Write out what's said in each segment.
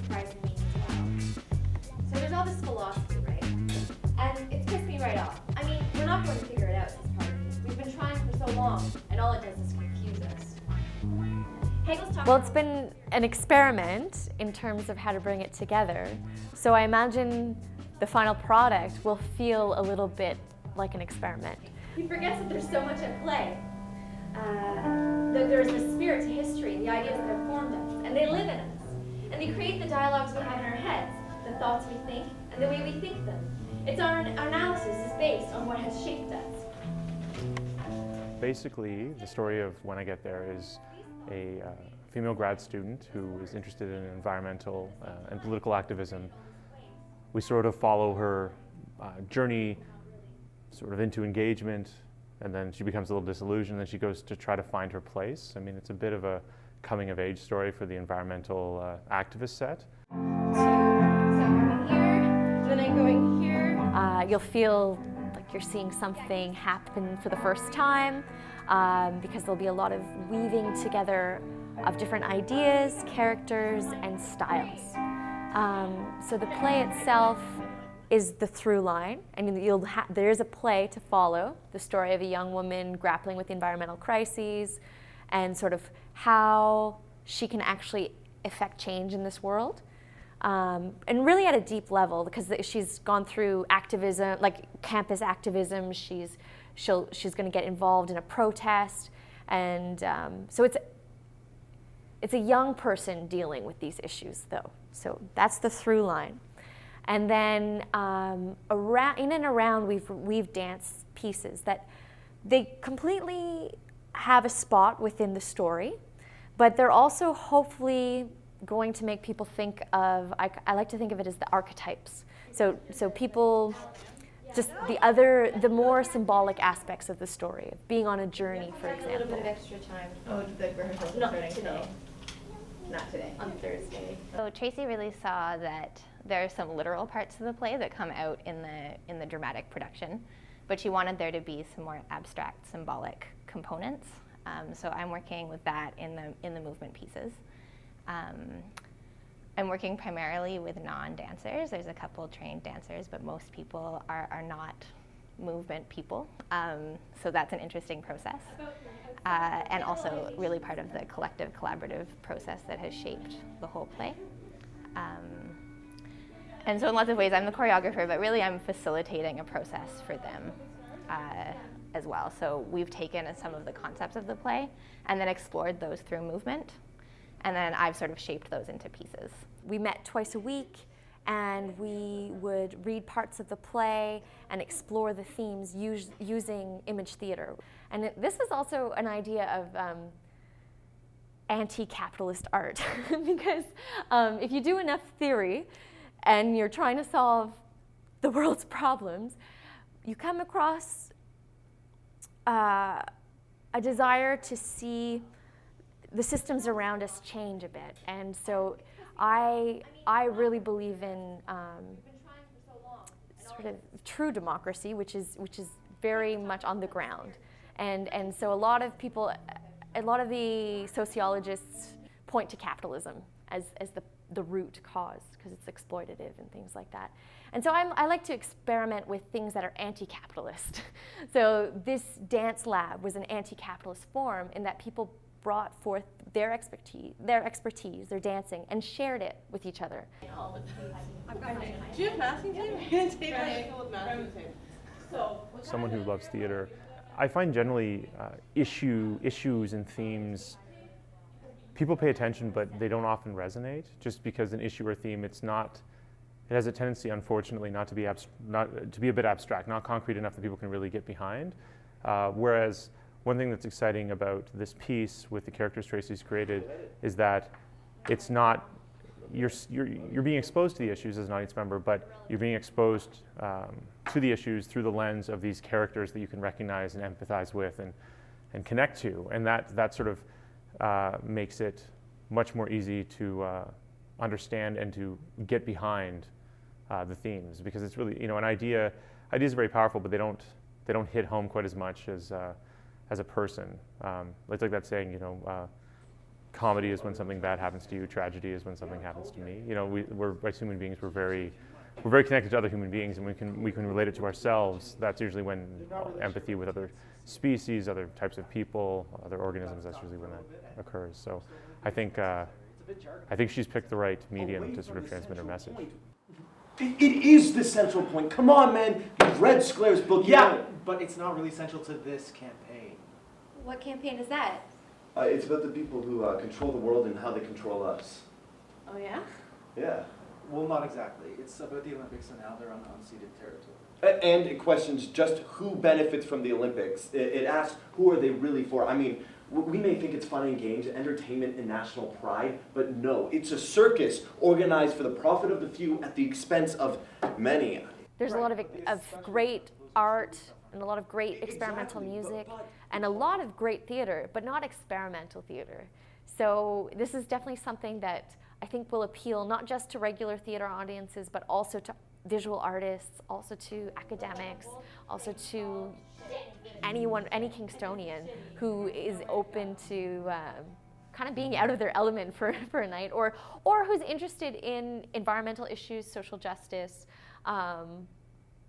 surprising me as well. So there's all this philosophy, right? And it's pissed me right off. I mean, we're not going to figure it out, says part of me. We've been trying for so long, and all it does is confuse us. Hegel's talking. Well, it's been an experiment in terms of how to bring it together. So I imagine the final product will feel a little bit like an experiment. He forgets that there's so much at play. That there's a spirit to history, the ideas that have formed us, and they live in us. And they create the dialogues we have in our heads, the thoughts we think, and the way we think them. Our analysis is based on what has shaped us. Basically, the story of When I Get There is a female grad student who is interested in environmental and political activism. We sort of follow her journey sort of into engagement, and then she becomes a little disillusioned, and then she goes to try to find her place. I mean, it's a bit of a coming-of-age story for the environmental activist set. So I'm here, then I'm going here. You'll feel like you're seeing something happen for the first time, because there'll be a lot of weaving together of different ideas, characters, and styles. So the play itself is the through line, and there's a play to follow, the story of a young woman grappling with environmental crises and sort of how she can actually affect change in this world. And really at a deep level, because she's gone through activism, like campus activism. She's going to get involved in a protest, and so it's a young person dealing with these issues, though. So that's the through line. And then in and around, we've dance pieces that they completely have a spot within the story, but they're also hopefully going to make people think of, I like to think of it as the archetypes. So people, just the more symbolic aspects of the story, of being on a journey, for example. A little bit of extra time. Oh, the rehearsal Not starting today. Not today. On Thursday. So Tracey really saw that there are some literal parts of the play that come out in the dramatic production, but she wanted there to be some more abstract, symbolic components. So I'm working with that in the movement pieces. I'm working primarily with non-dancers. There's a couple trained dancers, but most people are not movement people. So that's an interesting process. And also really part of the collective collaborative process that has shaped the whole play. And so in lots of ways, I'm the choreographer, but really I'm facilitating a process for them as well. So we've taken some of the concepts of the play and then explored those through movement. And then I've sort of shaped those into pieces. We met twice a week, and we would read parts of the play and explore the themes using image theater. And this is also an idea of anti-capitalist art, because if you do enough theory and you're trying to solve the world's problems, you come across a desire to see the systems around us change a bit. And so I really believe in sort of true democracy, which is very much on the ground. And so a lot of the sociologists point to capitalism as the root cause, because it's exploitative and things like that. And so I like to experiment with things that are anti-capitalist. So this dance lab was an anti-capitalist form in that people brought forth their expertise, their dancing, and shared it with each other. Do you have masking tape? Someone who loves theater, I find generally issues and themes, people pay attention, but they don't often resonate. Just because an issue or theme, it has a tendency, unfortunately, not to be a bit abstract, not concrete enough that people can really get behind. Whereas one thing that's exciting about this piece with the characters Tracey's created is that it's not, you're being exposed to the issues as an audience member, but you're being exposed to the issues through the lens of these characters that you can recognize and empathize with and connect to. And that sort of makes it much more easy to understand and to get behind the themes, because it's really, ideas are very powerful, but they don't hit home quite as much as a person. It's like that saying, comedy is when something bad happens to you. Tragedy is when something happens to me. You know, we're as human beings, we're very connected to other human beings, and we can relate it to ourselves. That's usually when empathy with other species, other types of people, other organisms. That's usually when that occurs. So, I think she's picked the right medium to sort of transmit her message. It is the central point. Come on, man. You've read Sclair's book. Yeah, but it's not really central to this campaign. What campaign is that? It's about the people who control the world and how they control us. Oh yeah? Yeah. Well, not exactly. It's about the Olympics and how they're on unceded territory. And it questions just who benefits from the Olympics. It asks, who are they really for? I mean, we may think it's fun and games, entertainment and national pride, but no, it's a circus organized for the profit of the few at the expense of many. There's a lot of great art and a lot of great experimental music and a lot of great theater, but not experimental theater. So this is definitely something that I think will appeal not just to regular theater audiences, but also to visual artists, also to academics, also to anyone, any Kingstonian who is open to kind of being out of their element for a night, or who's interested in environmental issues, social justice,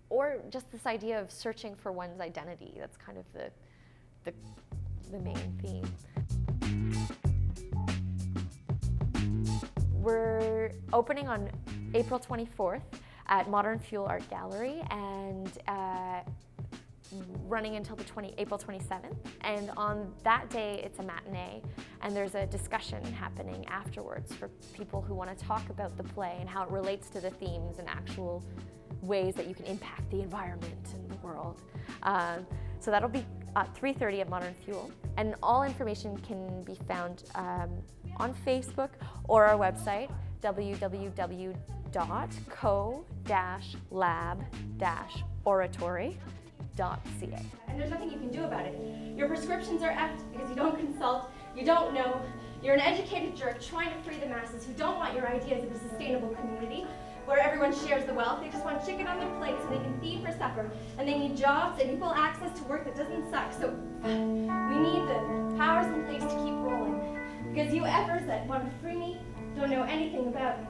or just this idea of searching for one's identity. That's kind of the main theme. We're opening on April 24th at Modern Fuel Art Gallery, and running until April 27th. And on that day, it's a matinee, and there's a discussion happening afterwards for people who want to talk about the play and how it relates to the themes and actual ways that you can impact the environment and the world. So that'll be at 3:30 at Modern Fuel. And all information can be found on Facebook or our website, www.co-lab-oratory.ca. And there's nothing you can do about it. Your prescriptions are effed because you don't consult, you don't know, you're an educated jerk trying to free the masses who don't want your ideas of a sustainable community where everyone shares the wealth. They just want chicken on their plate so they can feed for supper. And they need jobs and equal access to work that doesn't suck. So we need the powers in place to keep rolling. Because you effers that want to free me don't know anything about me.